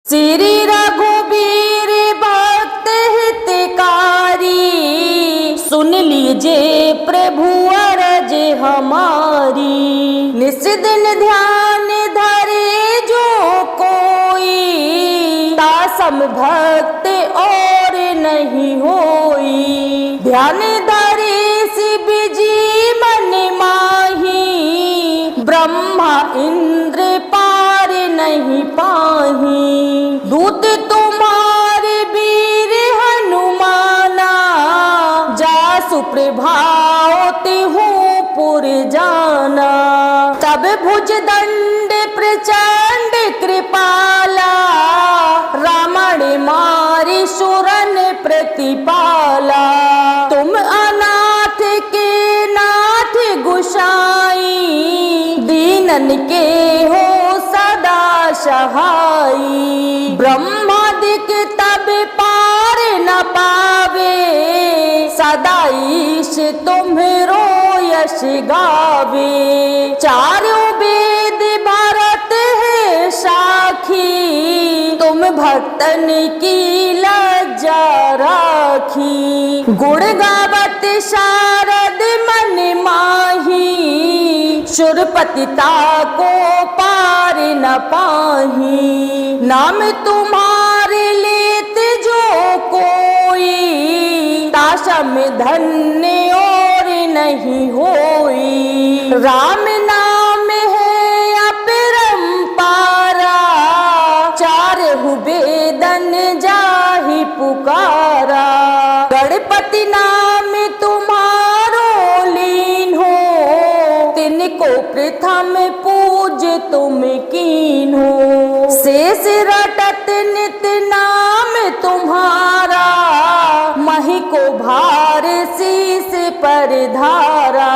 श्री रघुबीर भक्त हितकारी, सुन लीजिए प्रभु अरज हमारी। निस दिन ध्यान धरे जो कोई, तासम भक्त और नहीं होई। ध्यान धरे शिव जी मन माही, ब्रह्मा इंद्र पार नहीं पाही। दूत तुम्हारे वीर हनुमाना, जासु प्रभावती हूँ पुर जाना। तब भुज दंड प्रचंड कृपाला, रावण मारी सुरन प्रतिपाला। तुम अनाथ के नाथ गुसाई, दीनन के हो सदा सहाई। ब्रह्मादिक तब पार न पावे, सदा ईश तुम्हरो यश गावे। चारों वेद भारत है साखी, तुम भक्तन की लज्जा राखी। गुण गावत शारद मन माही, सुरपतिता को पार न पाही। नाम तुम्हारे लेत जो कोई, तासम धन्य और नहीं होई। राम नाम है अपरंपारा, चारहु वेदन जाहि पुकारा। गणपति नाम तुम्हारो लीन हो, तिनको प्रथम पूज तुम कीन हो। शेष रटत नित नाम तुम्हारा, मही को भार शीस पर धारा।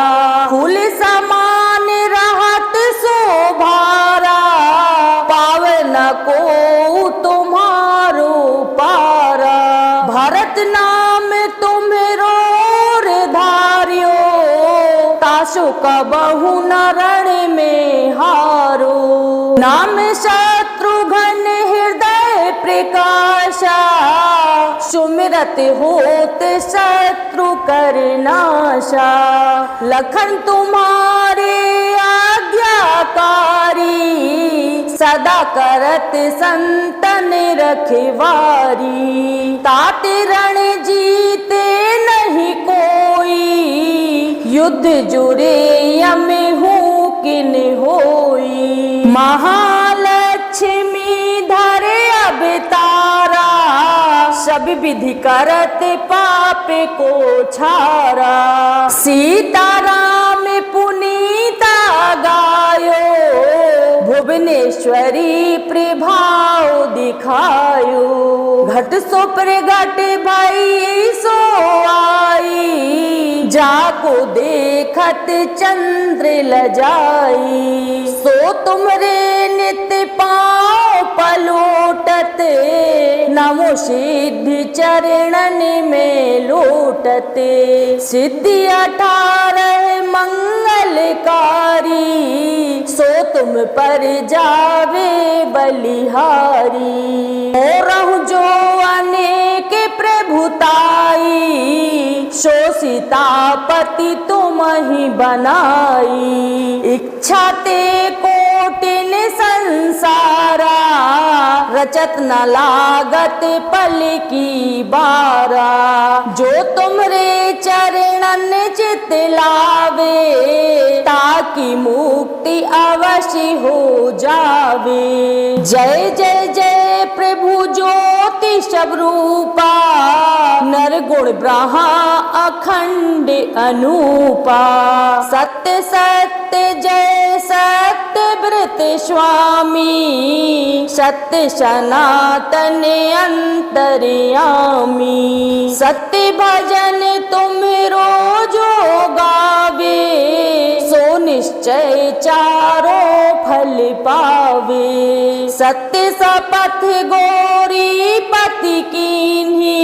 फूल समान रहत शोभारा, पावन को तुम्हारो पारा। भरत नाम तुम्हरो धार्यो, तासु कबहु न रण में हारो। नाम शत्रुघ्न हृदय प्रकाशा, सुमिरत होत शत्रु कर नाशा। लखन तुम्हारे आज्ञाकारी, सदा करत संतन रखवारी। तात रण जीते नहीं कोई, युद्ध जुरे यम हूँ किन होई। महालक्ष्मी धरे अवतारा, सब विधि करत पाप को छारा। सीताराम पुनीता गायो, भुवनेश्वरी प्रभाव दिखायो। घट सो प्रगट भई सो आई, जाको देखत चंद्र लजाई। सो तुमरे नित्य पाँव पलोटत, नमो सिद्धि चरणन में लोटते। सिद्धि 18 मंगलकारी, सो तुम पर जावे बलिहारी। हो रहु जो अनेक प्रभुताई, सो सीतापति तुम ही बनाई। इच्छा ते कोटिन संसारा, रचत न लागत पल की बारा। जो तुमरे चरणन चित लावे, ताकि मुक्ति अवश्य हो जावे। जय जय जय प्रभु ज्योति स्वरूपा, नरगुण ब्रह्मा अखंड अनूपा। सत्य सत्य जय सत्य व्रत स्वामी, सत्य सनातन अंतर्यामी। सत्य भजन तुम रोजो गावे, सो निश्चय चारों फल पावे। सत्य शपथ गौरी पति कीन्ही,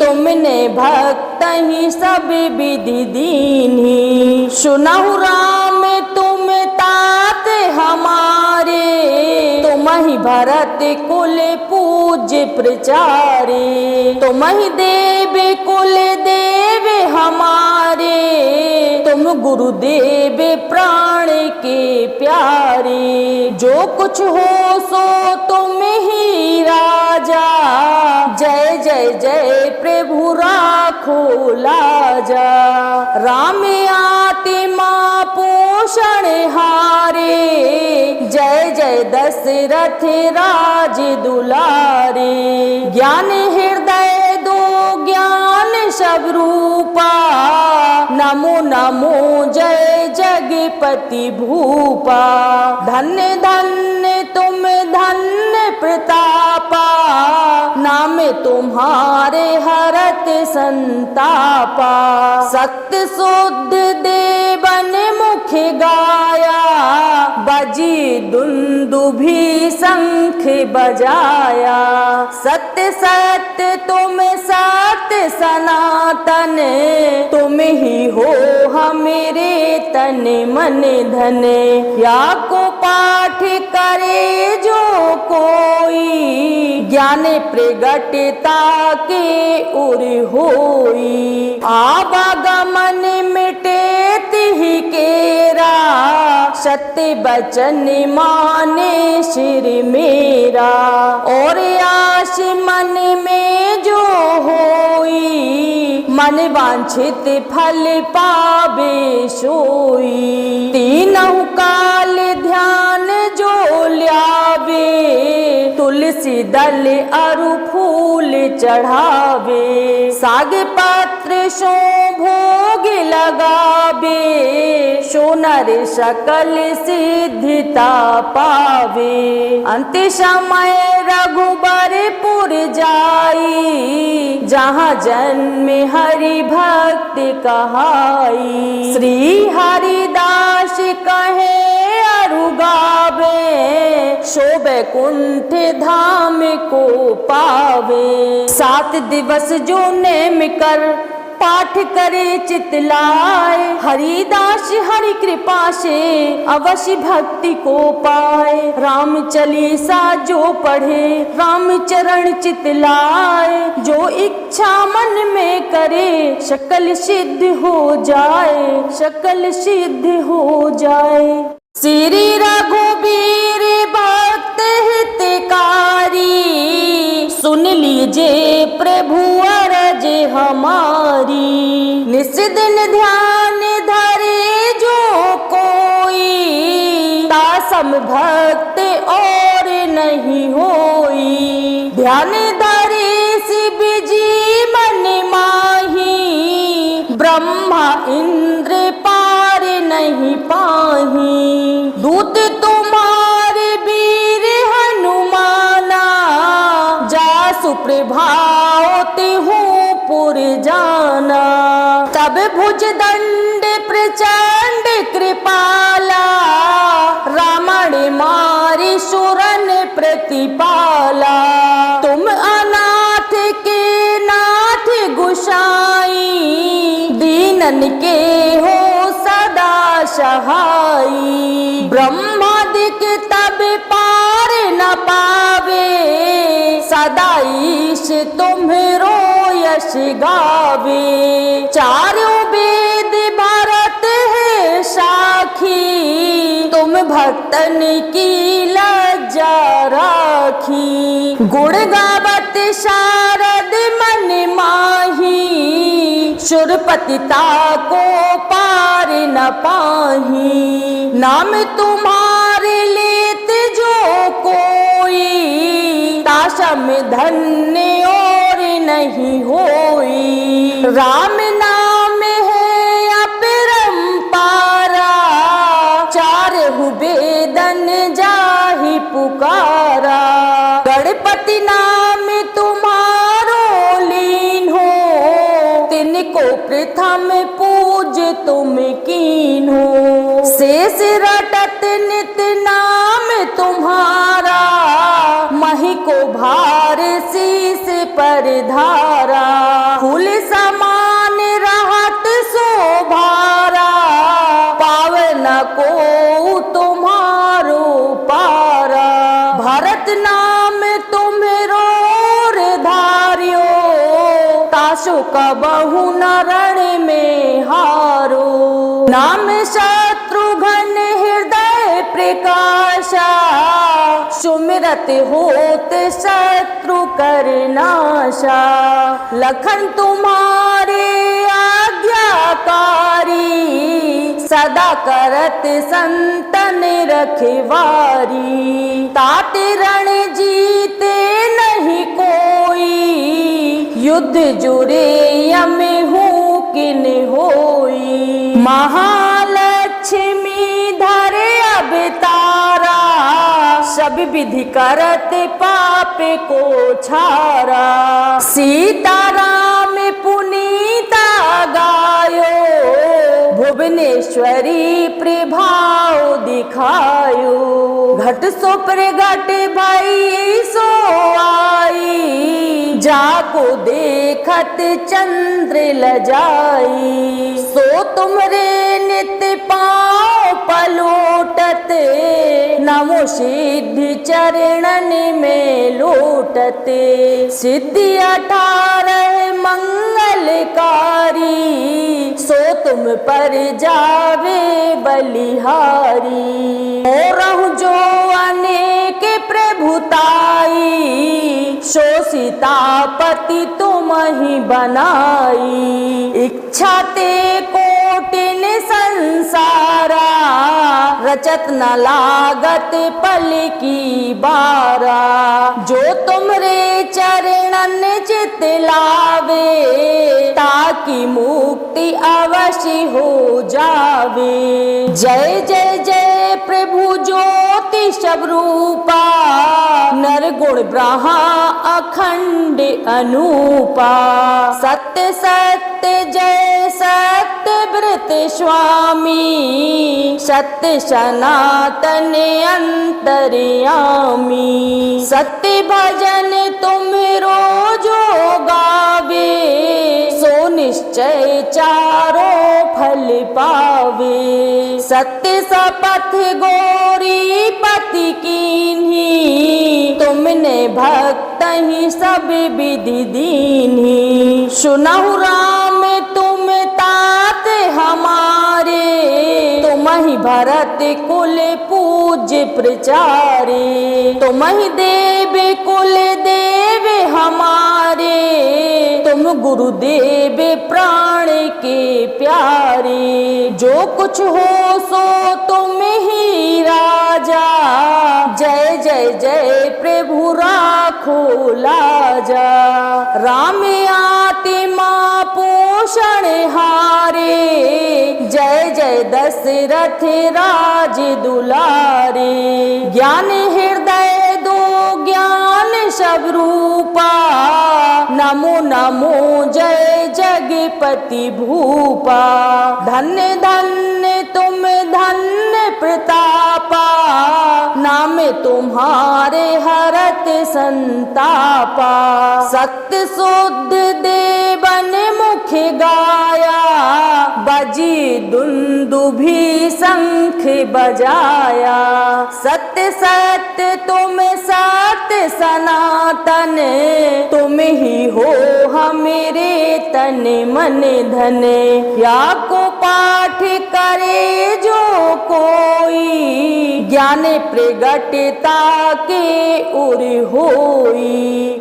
तुमने भक्त ही सब विधि दीन्ही। सुनहु राम तुम तात हमारे, तुम ही भरत कुल पूज्य प्रचारे, तुम ही देव कुल देव हमारे, तुम गुरुदेव प्राण के प्यारे। जो कुछ हो सो तुम ही राजा, जय जय जय प्रभु राखो लाजा। राम आत्मा पोषण हारे, जय जय दशरथ राज दुलारे। ज्ञान हृदय दो ज्ञान सब रूपा, नमो नमो जय जगपति भूपा। धन्य धन्य तुम धन्य प्रतापा, नाम तुम्हारे हरत संतापा। सत्य शुद्ध देवन मुख गाया, बजी दुंदुभी शंख बजाया। सत्य सत्य तुम सत्य सनातन, तुम ही हो हमेरे तन मन धन। या को पाठ करे जो कोई, ज्ञान प्रगटता के उर होई। आवागमन मिटे तिहि केरा, सत्य बचन माने सिर मेरा। और आश मन में जो होई, मन वांछित फल पावे सोई। तीनों काल ध्यान जो ल्यावे, तुलसी दल अरु फूल चढ़ावे। साग पत्र सो भोग लगावे, सोनर सकल सिद्धिता पावे। अंत समय रघुबरपुर जाई, जहाँ जन्म हरि भक्त कहाई। श्री हरिदास कहे अरु गावे, सो बैकुंठ धाम को पावे। 7 दिवस जो नेम कर पाठ करे चितलाए, हरिदास हरि कृपा से अवश्य भक्ति को पाए। राम चालीसा जो पढ़े राम चरण चितलाए, जो इच्छा मन में करे सकल सिद्ध हो जाए, सकल सिद्ध हो जाए। श्री रघुबीर भक्त हितकारी, सुन लीजिए प्रभु अरज हमारी। निस दिन ध्यान धरे जो कोई, तासम भक्त और नहीं होई। ध्यान धरे शिव जी मन माही, ब्रह्मा इंद्र पार नहीं पाही। दूत तुम्हारे वीर हनुमाना, जासु प्रभावती हूँ पुर जाना। तब भुज दंड प्रचंड कृपाला, रावण मारी सुरन प्रतिपाला। तुम अनाथ के नाथ गुसाई, दीनन के हो सदा सहाई। ब्रह्मादिक तब पार न पावे, सदा ईश तुम्हरो यश गावे। चारों वेद भरत है साखी, तुम भक्तन की लज्जा राखी। गुण गावत शारद मन माही, सुरपतिता को पार न पाही। नाम तुम्हारे लेत जो कोई, तासम धन्य और नहीं होई। राम नाम है अपरंपारा, चारहु वेदन जाहि पुकारा। गणपति नाम तुम्हारो लीन हो, तिनको प्रथम पूज तुम कीन हो। शेष रटत नित नाम तुम्हारा, मही को भार शीस पर धारा। फूल समान रहत शोभारा, पावन को तुम्हारो पारा। भरत सो कबहु न रण में हारो। नाम शत्रुघ्न हृदय प्रकाशा, सुमिरत होत शत्रु कर नाशा। लखन तुम्हारे आज्ञाकारी, सदा करत संतन रखवारी। तात रण जीते नहीं कोई, युद्ध जुरे यम हूँ किन होई। महालक्ष्मी धरे अवतारा, सब विधि करत पाप को छारा। सीताराम पुनीता गायो, भुवनेश्वरी प्रभाव दिखायो। घट सो प्रगट भई सो आई, जाको देखत चंद्र लजाई। सो तुमरे नित्य पाँव पलोटत, नमो सिद्धि चरणन में लोटते। सिद्धि 18 मंगलकारी, सो तुम पर जावे बलिहारी। और जो अनेक प्रभुताई, सो सीतापति तुम ही बनाई। इच्छा ते कोटिन संसारा, रचत न लागत पल की बारा। जो तुमरे चरणन चित लावे, ताकि मुक्ति अवश्य हो जावे। जय जय जय प्रभु ज्योति स्वरूपा, नरगुण ब्रह्मा अखंड अनूपा। सत्य सत्य जय सत्य व्रत स्वामी, सत्य सनातन अंतर्यामी। सत्य भजन तुम रोजो गावे, सो निश्चय चारों फल पावे। सत्य शपथ गौरी पति कीन्ही, तुमने भक्त ही सब विधि दीन्ही। सुनहु राम तुम तात हमारे, तुम ही भरत कुल पूज्य प्रचारे। तुम ही देव कुल देव हमारे, तुम गुरुदेव प्राण के प्यारे। जो कुछ हो सो तुम ही राजा, जय जय जय प्रभु राखो लाजा। राम आत्मा पोषण हारे, जय जय दशरथ राज दुलारे। ज्ञान हृदय दो ज्ञान सब रूपा, नमो नमो जय जगपति भूपा। धन्य धन्य तुम धन्य प्रतापा, नाम तुम्हारे हरत संतापा। सत्य शुद्ध देवन मुख गाया, बजी दुंदुभी शंख बजाया। सत्य सत्य तुम सत्य सनातन, तुम ही हो हमेरे तन मन धन। या को पाठ करे जो कोई, ज्ञान प्रगटता के उर होई।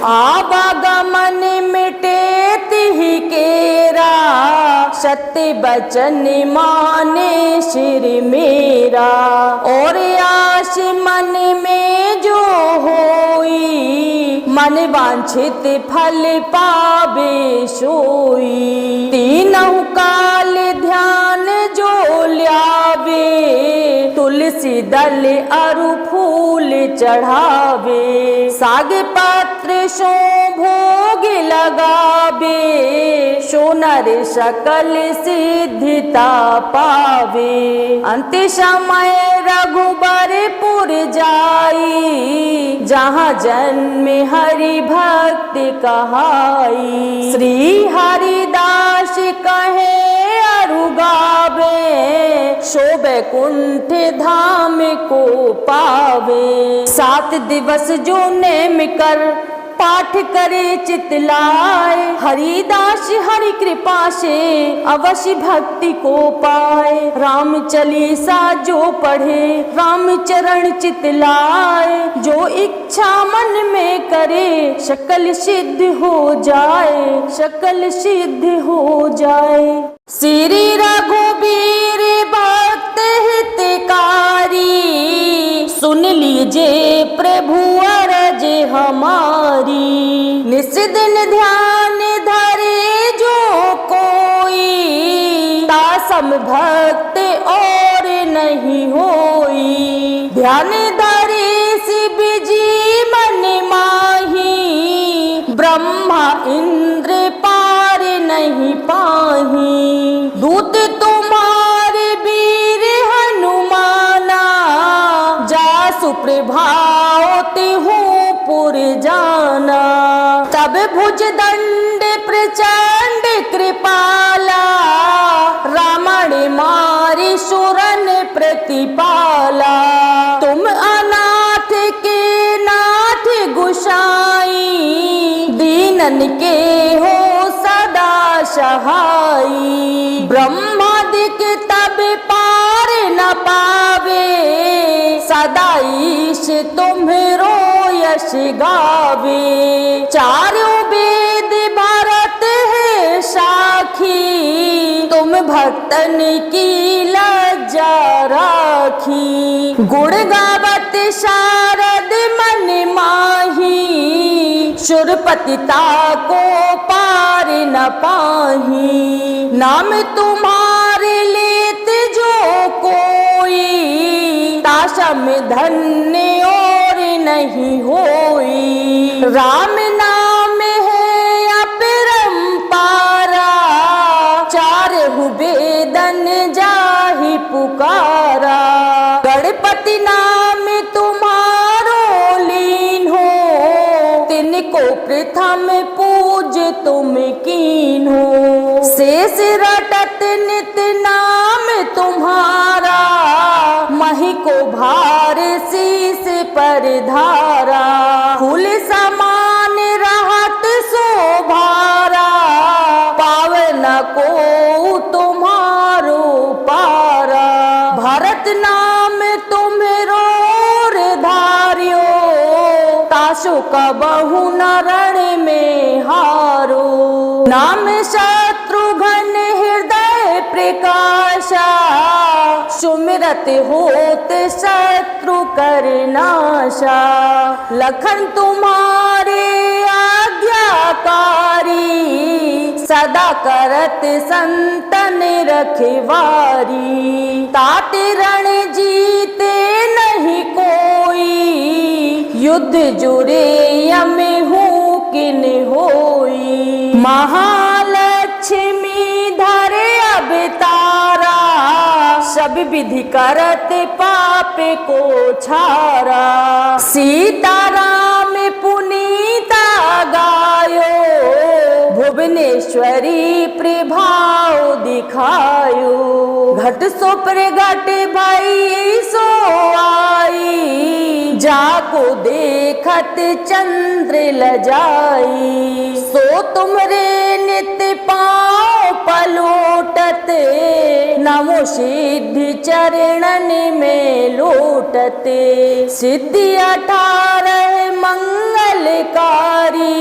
आवागमन मिटे तिहि केरा, सत्य बचन माने सिर मेरा। और आश मन में जो होई, मन वांछित फल पावे सोई। तीनों काल ध्यान जो ल्यावे, तुलसी दल अरु फूल चढ़ावे। साग पत्र सो भोग लगावे, सो नर सकल सिद्धिता पावे। अंत समय रघुबरपुर जाई, जहाँ जन्म हरि भक्त कहाई। श्री हरिदास कहे अरु गावे, सो बैकुंठ धाम को पावे। 7 दिवस जो नेम कर पाठ करे चितलाए, हरिदास हरि कृपा से अवश्य भक्ति को पाए। राम चालीसा जो पढ़े राम चरण चितलाए, जो इच्छा मन में करे सकल सिद्ध हो जाए, सकल सिद्ध हो जाए। श्री रघुबीर भक्त हितकारी, सुन लीजिए प्रभु अरज हमारी। निस दिन ध्यान धरे जो कोई, तासम भक्त और नहीं होई। ध्यान धरे शिव जी मन माही, ब्रह्मा इंद्र पार नहीं पाही। दूत तुम्हारे वीर हनुमाना, जासु प्रभावती हूँ पुर जाना। तब भुज दंड प्रचंड कृपाला, रावण मारी सुरन प्रतिपाला। तुम अनाथ के नाथ गुसाई, दीनन के हो सदा सहाई। ब्रह्मादिक तब पार न पावे, सदा ईश तुम्हरो यश गावे। चारों वेद भारत है साखी, तुम भक्तन की लज्जा राखी। गुण गावत शारद मन माही, सुरपतिता को पार न पाही। नाम तुम्हारे लेत जो कोई, तासम धन्य और नहीं होई। राम नाम है अपरंपारा, चारहु वेदन जाहि पुकारा। गणपति नाम तुम्हारो लीन हो, तिनको प्रथम पूज तुम कीन हो। शेष रटत नित नाम तुम्हारा, मही को भार शीस पर धारा। फूल समान रहत शोभारा, पावन को तुम्हारो पारा। भरत नाम तुम्हरो धार्यो, तासु कबहु न रण में हारो। नाम शत्रुघ्न हृदय प्रकाशा, सुमिरत होत शत्रु कर नाशा। लखन तुम्हारे आज्ञाकारी, सदा करत संतन रखवारी। तात रण जीते नहीं कोई, युद्ध जुरे यम हूँ किन होई। महालक्ष्मी धरे अवतारा, सब विधि करत पाप को छारा। सीताराम पुनीता गायो, भुवनेश्वरी प्रभाव दिखायो। घट सो प्रगट भई सो आई, जाको देखत चंद्र लजाई। सो तुमरे नित पाँव पलोटत, नमो सिद्धि चरणन में लोटते। सिद्धि 18 मंगलकारी,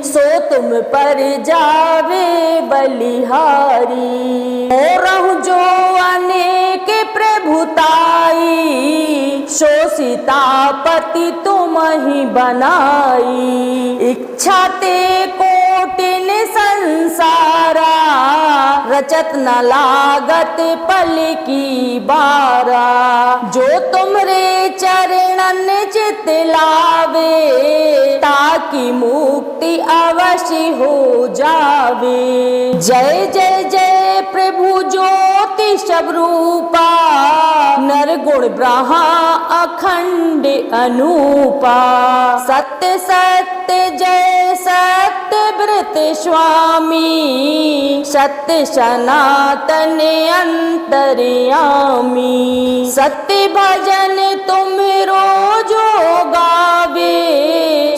सो तुम पर जावे बलिहारी। हो रहु जो अनेक प्रभुताई, सो सीतापति तुम ही बनाई। इच्छा ते कोटिन संसारा, रचत न लागत पल की बारा। जो तुमरे चरणन चित लावे, ताकि मुक्ति अवश्य हो जावे। जय जय जय प्रभु ज्योति स्वरूपा, नरगुण ब्रह्मा अखंड अनूपा। सत्य सत्य जय सत्य व्रत स्वामी, सत्य सनातन अंतर्यामी। सत्य भजन तुम रोजो गावे,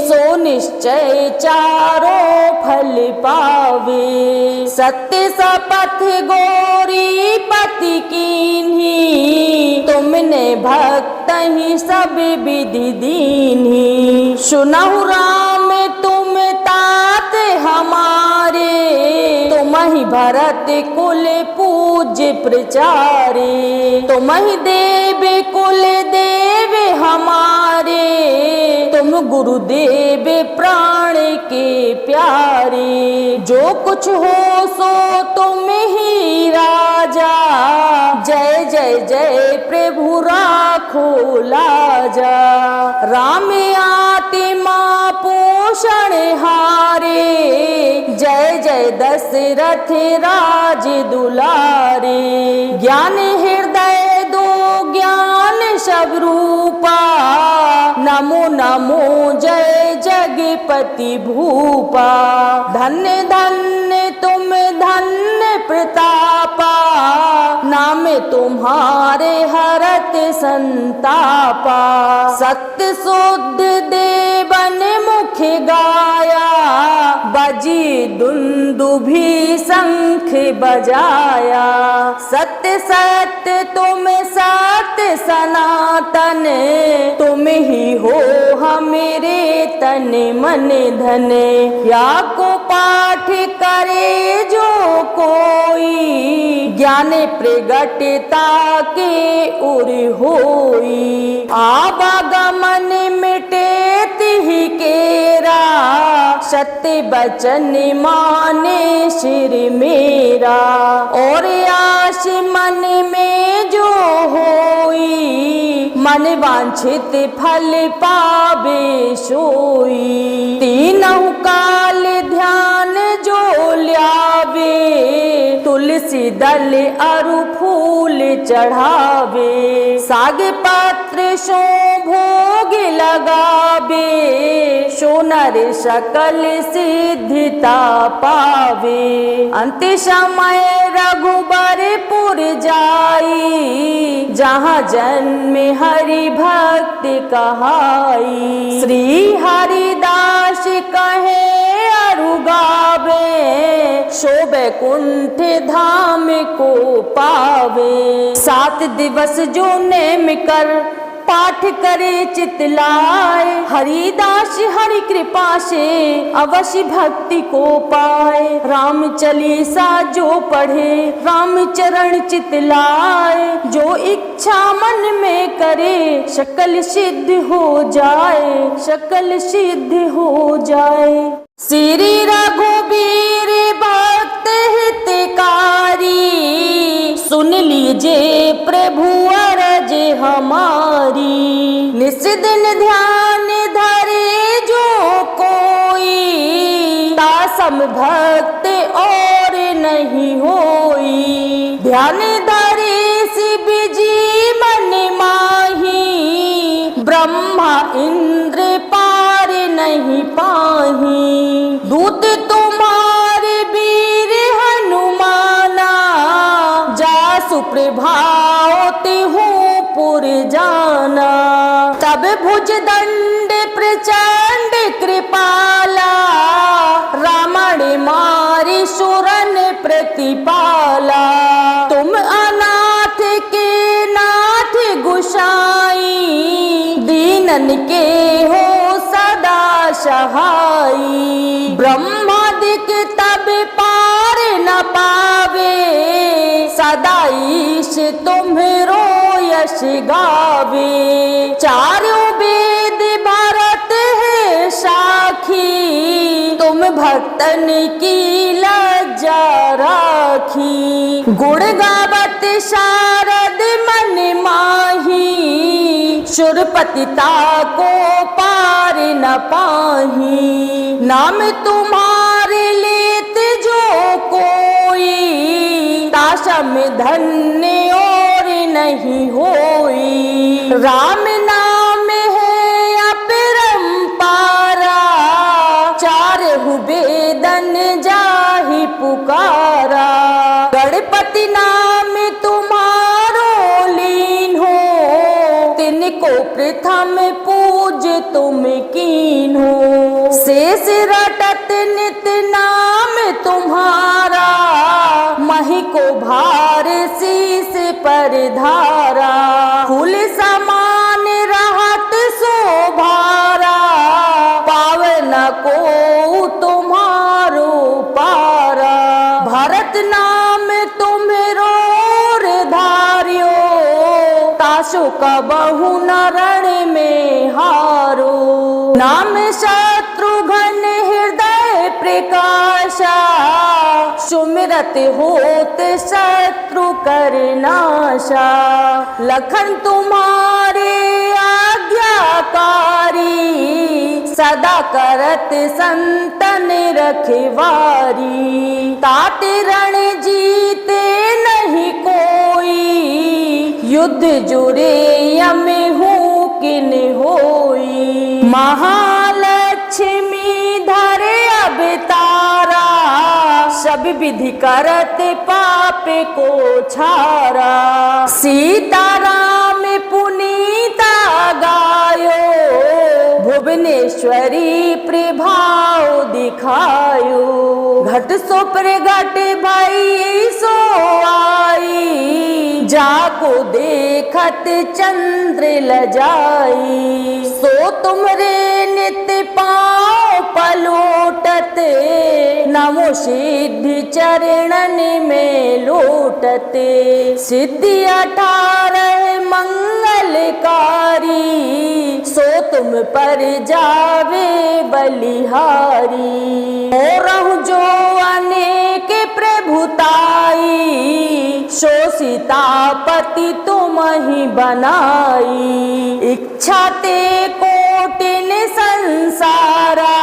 सोन निश्चय चारों फल पावे। सत्य सपथ गौरी पति कीन्ही, तुमने भक्त ही सब विधि दीन्ही। सुनहु राम तुम तात हमारे, तुमहि भरत कुल पूज्य प्रचारे। तुमहि देव कुल देव हमारे, तुम गुरुदेव प्राण के प्यारे। जो कुछ हो सो तुम ही राजा, जय जय जय प्रभु राखो लाजा। राम आत्मा पोषण हारे, जय जय दशरथ राज दुलारे। ज्ञान हृदय दो ज्ञान सब रूपा, नमो नमो जय जगपति भूपा। धन्य धन्य तुम धन्य प्रतापा, नाम तुम्हारे हरत संतापा। सत्य शुद्ध देवन मुख गाया, बजी दुंदुभी शंख बजाया। सत्य सत्य तुम सत्य सनातन, तुम ही हो हमेरे तन मन धन। या को पाठ करे जो कोई, ज्ञान प्रगटता के उर होई। आवागमन मिटे तिहि केरा, सत्य बचन माने सिर मेरा। और आश मन में जो होई, मन वांछित फल पावे सोई। तीनों काल ध्यान जो ल्यावे, तुलसी दल अरु फूल चढ़ावे। साग पत्र सो भोग लगावे, सोनर सकल सिद्धिता पावे। अंत समय रघुबरपुर जाई, जहाँ जन्म हरि भक्त कहाई। श्री हरिदास कहे अरु गावे, सो बैकुंठ धाम को पावे। 7 दिवस जो नेम कर पाठ करे चितलाए, हरिदास हरि कृपा से अवश्य भक्ति को पाए। राम चालीसा जो पढ़े राम चरण चितलाए, जो इच्छा मन में करे सकल सिद्ध हो जाए, सकल सिद्ध हो जाए। श्री रघुबीर भक्त हितकारी, सुन लीजिए प्रभु अरज हमारी। निस दिन ध्यान धरे जो कोई, तासम भक्त और नहीं होई। ध्यान धरे शिव जी मन माही, ब्रह्मा इंद्र पार नहीं पाही। दूत तुम्हारे वीर हनुमाना, जासु प्रभावते हूँ पुर जाना। तब भुज दंड प्रचंड कृपाला, रावण मारि सुरन प्रतिपाला। तुम अनाथ के नाथ गुसाई, दीनन के हो सदा सहाई। ब्रह्मादिक तब पार न पावे, सदा ईश तुम्हरो यश गावे। चारों वेद भरत है साखी, तुम भक्तन की लज्जा राखी। गुण गावत शारद मन माही, सुरपतिता को पार न पाही। नाम तुम्हारे लेत जो कोई, तासम धन्य और नहीं होई। राम नाम है अपरंपारा, चारहु वेदन जाहि पुकारा। गणपति नाम तुम्हारो लीन हो, तिनको प्रथम पूज तुम कीन हो। रटत नित नाम तुम्हारा, मही को भार शीस पर धारा। फूल समान रहत शोभारा, पावन को तुम्हारो पारा। भरत नाम तुम्हेरो धार्यो, ताशो कबहु न रण में हारो। नाम शत्रुघ्न हृदय प्रकाशा, सुमिरत होत शत्रु कर नाशा। लखन तुम्हारे आज्ञाकारी, सदा करत संतन रखवारी। तात रण जीते नहीं कोई, युद्ध जुरे यम हूँ किन होई। महालक्ष्मी धरे अवतारा, सब विधि करत पाप को छारा। सीताराम पुनीता गायो, भुवनेश्वरी प्रभाव दिखायो। घट सो प्रगट भई सो आई, जाको देखत चंद्र लजाई। सो तुमरे नित्य पाँव पलोटत, नमो सिद्धि चरणन में लोटते। सिद्धि 18 मंगलकारी, सो तुम पर जावे बलिहारी। और जो अनेक प्रभुताई, सो सीतापति तुम ही बनाई। इच्छा ते कोटिन संसारा,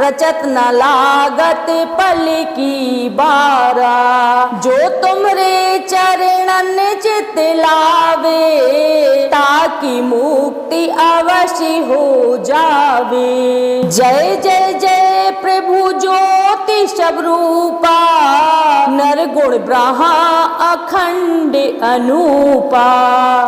रचत न लागत पल की बारा। जो तुमरे चरणन चित लावे, ताकि मुक्ति अवश्य हो जावे। जय जय जय प्रभु ज्योति स्वरूपा, नरगुण ब्रह्मा अखंड अनूपा।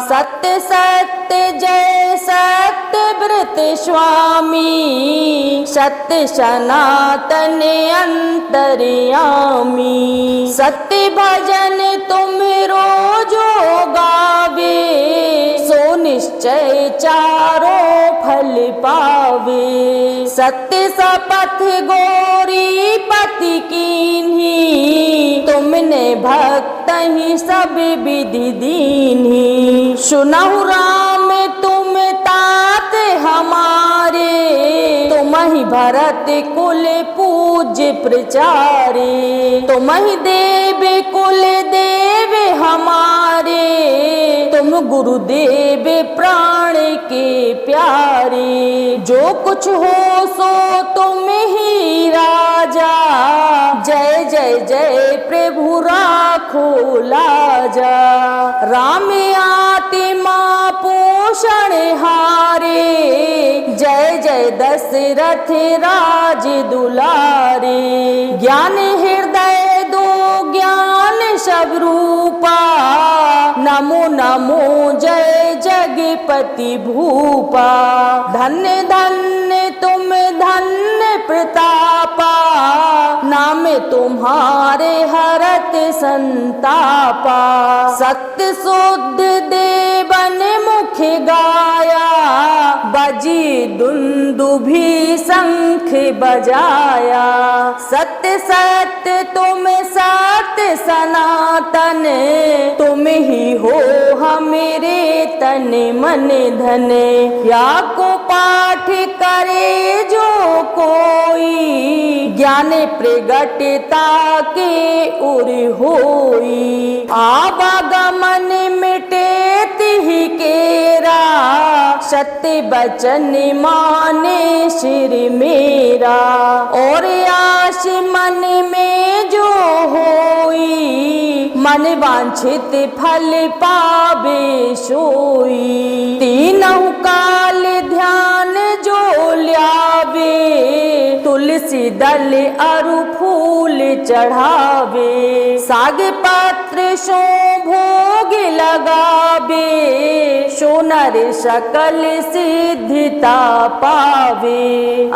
सत्य सत्य जय सत्य व्रत स्वामी, सत्य सनातन अंतर्यामी। सत्य भजन तुम रोजो गावे, सो निश्चय चारों फल पावे। सत्य शपथ गौरी पति कीन्ही, तुमने भक्त ही सब विधि दीन्ही। सुनहु राम तुम तात हमारे, तुम ही भरत कुल पूज्य प्रचारे। तुम ही देव कुल देव हमारे, तुम गुरुदेव प्राण के प्यारे। जो कुछ हो सो तुम ही राजा, जय जय जय प्रभु राखो लाजा। राम आत्मा पोषण हारे, जय जय दशरथ राज दुलारे। ज्ञान हृदय दो ज्ञान सब रूपा, नमो नमो जय जगपति भूपा। धन्य धन्य तुम धन्य प्रतापा, नाम तुम्हारे हरत संतापा। सत्य शुद्ध देवन मुख गाया, बजी दुंदुभी शंख बजाया। सत्य सत्य तुम सत्य सनातन, तुम ही हो हमेरे तन मन धन। या को पाठ करे जो कोई, ज्ञान प्रगटता के उर होई। आवागमन मिटे तिहि केरा, सत्य बचन माने सिर मेरा। और आश मन में जो होई, मन वांछित फल पावे सोई। तीनों काल ध्यान जो ल्यावे, तुलसी दल अरु फूल चढ़ावे, साग पत्र सो भोग लगावे, सोनर सकल सिद्धिता पावे।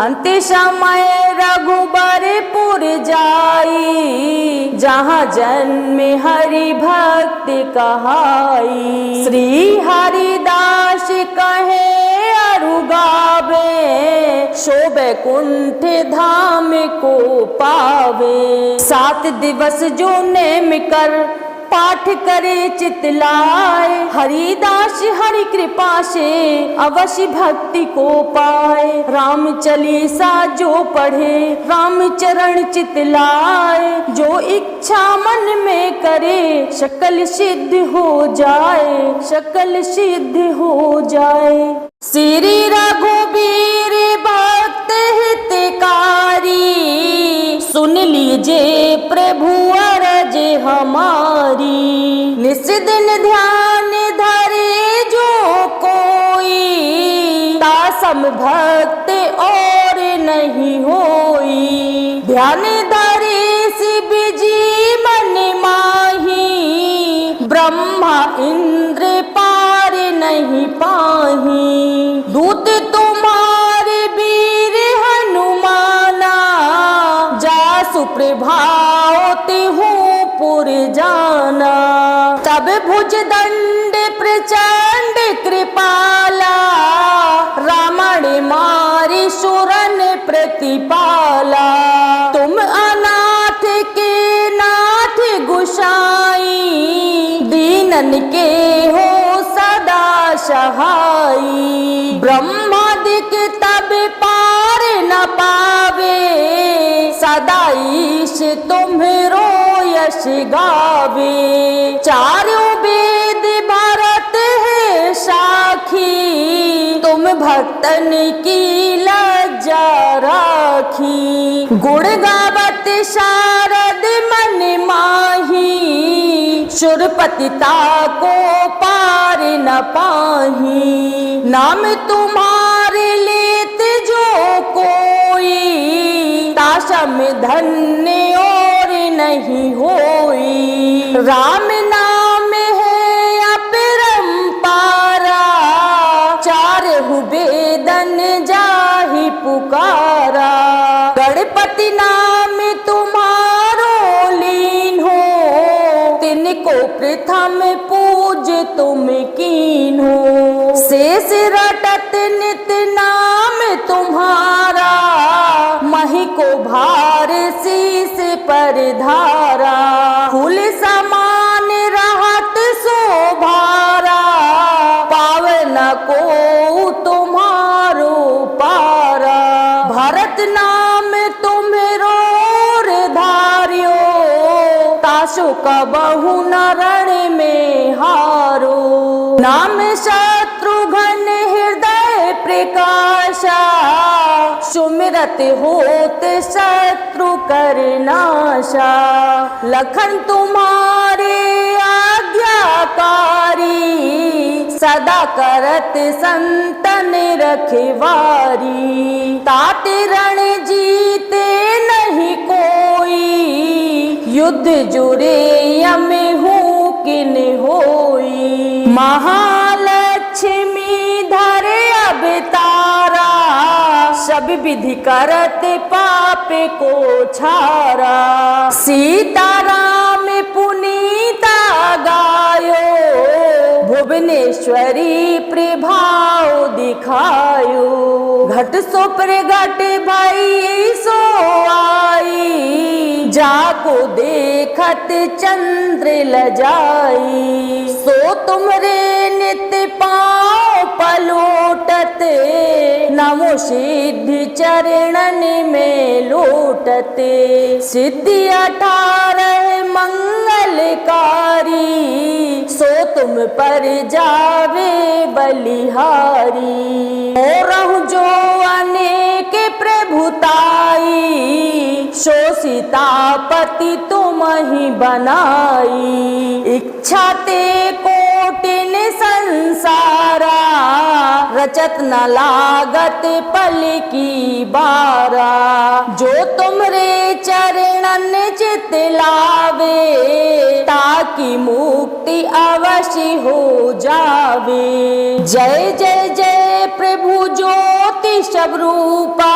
अंत समय रघुबरपुर जाई, जहाँ जन्म हरि भक्त कहाई। श्री हरिदास कहे अरु गावे, सो बैकुंठ धाम को पावे। 7 दिवस जो नेम कर पाठ करे चितलाए, हरिदास हरि कृपा से अवश्य भक्ति को पाए। राम चालीसा जो पढ़े राम चरण चितलाए, जो इच्छा मन में करे सकल सिद्ध हो जाए, सकल सिद्ध हो जाए। श्री रघुबीर भक्त हितकारी, सुन लीजिए प्रभु अरज हमारी। निस दिन ध्यान धरे जो कोई, तासम भक्त और नहीं होई। ध्यान धरे शिव जी मन माही, ब्रह्मा इंद्र पार नहीं पाही। दूत तुम्हारे वीर हनुमाना, जासु प्रभावती हूँ पुर जाना। तब भुज दंड प्रचंड कृपाला, रावण मारी सुरन प्रतिपाला। तुम अनाथ के नाथ गुसाई, दीनन के हो सदा सहाई। ब्रह्मादिक तब पार न पावे, सदा ईश तुम्हरो यश गावे। चारों वेद भारत है साखी, तुम भक्तन की लज्जा राखी। गुण गावत शारद मन माही, सुरपतिता को पार न पाही। नाम तुम्हारे लेत जो कोई, तासम धन्य और नहीं होई। राम नाम है अपरंपारा, चारहु वेदन जाहि पुकारा। गणपति नाम तुम्हारो लीन हो, तिनको प्रथम पूज तुम कीन हो। शेष रटत नित नाम तुम्हारा, मही को भार शीस पर धारा। फूल समान रहत शोभारा, पावन को तुम्हारो पारा। भरत नाम तुम्हेरो धार्यो, तासु कबहु न रण में हारो। नाम शत्रुघ्न हृदय प्रकाशा, सुमिरत होत शत्रु कर नाशा। लखन तुम्हारे आज्ञाकारी, सदा करत संतन रखवारी। तात रण जीते नहीं कोई, युद्ध जुरे यम हूँ किन होई। महालक्ष्मी धरे अवतारा, सब विधि करत पाप को छारा। सीताराम पुनीता गायो, भुवनेश्वरी प्रभाव दिखायो। घट सो प्रगट भई सो आई, जाको देखत चंद्र लजाई। सो तुमरे नित्य पाँव पलोटत, नमो सिद्धि चरणन में लोटते। सिद्धि 18 मंगलकारी, सो तुम पर जावे बलिहारी। और जो अनेक प्रभुताई, सो सीतापति तुम ही बनाई। इच्छा ते कोटिन संसारा, रचत न लागत पल की बारा। चित लावे, ताकि मुक्ति अवश्य हो जावे। जय जय जय प्रभु ज्योति स्वरूपा,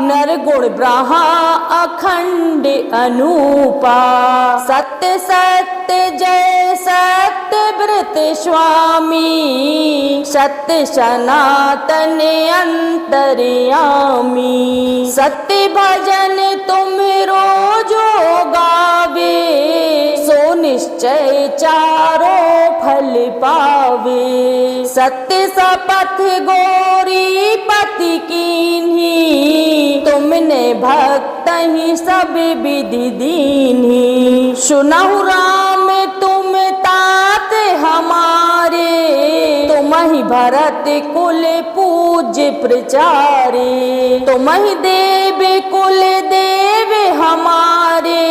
नरगुण ब्रह्मा अखंड अनूपा। सत्य सत्य जय सत्य व्रत स्वामी, सत्य सनातन अंतर्यामी। सत्य भजन तुम रोजो गावे, सो निश्चय चारों फल पावे। सत्य सपथ गौरी पति कीन्ही, तुमने भक्त ही सब विधि दीन्ही। सुनहु राम तुम तात हमारे, तुम ही भरत कुल पूज्य प्रचारे। तुम ही देव कुल देव हमारे,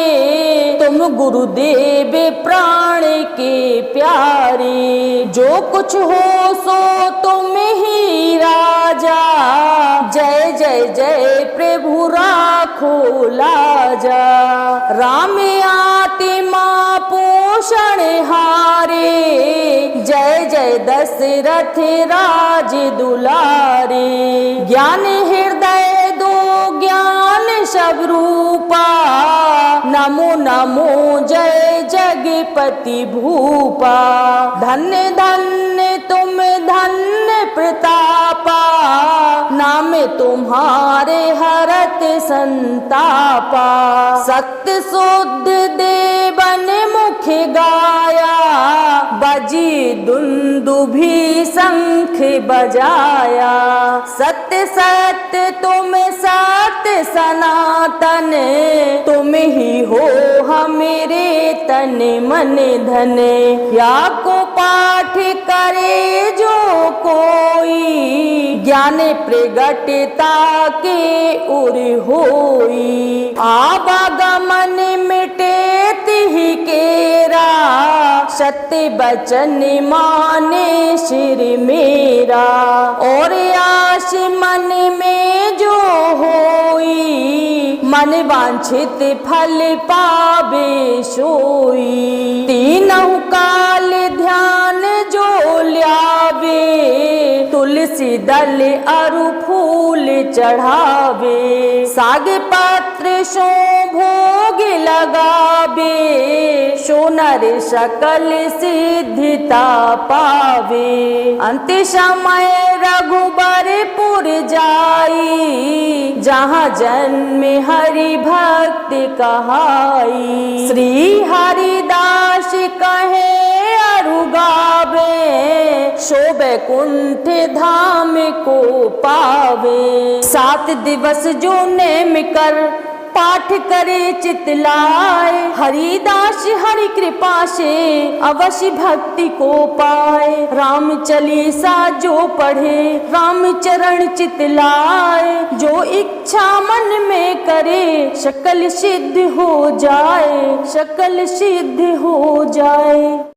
तुम गुरुदेव प्राण के प्यारे। जो कुछ हो सो तुम ही राजा, जय जय जय प्रभु राखो लाजा। राम आत्मा पोषण हारे, जय जय दशरथ राज दुलारे। ज्ञान हृदय दो ज्ञान सब रूपा, नमो नमो जय जगपति भूपा। धन्य धन्य तुम धन्य प्रतापा, नाम तुम्हारे हरत संतापा। सत्य शुद्ध देवन मुख गाया, बजी दुंदुभी शंख बजाया। सत्य सत्य तुम सत्य सनातन, तुम ही हो हमेरे तन मन धन। या को पाठ करे जो कोई, ज्ञान प्रगटता के उर होई। आवागमन मिटे तिहि केरा, सत्य बचन माने सिर मेरा। और आश मन में जो होई, मन वांछित फल पावे सोई। तीनों काल ध्यान जो ल्यावे, तुलसी दल अरु फूल चढ़ावे। साग पत्र सो भोग लगावे, सो नर सकल सिद्धिता पावे। अंत समय रघुबरपुर जाई, जहाँ जन्म हरि भक्त कहाई। श्री हरिदास कहे अरु गावे, सो बैकुंठ धाम को पावे। 7 दिवस जो नेम कर पाठ करे चित लाए, हरिदास हरि कृपा से अवश्य भक्ति को पाए। राम चालीसा जो पढ़े, राम चरण चित लाए। जो इच्छा मन में करे, सकल सिद्ध हो जाए, सकल सिद्ध हो जाए।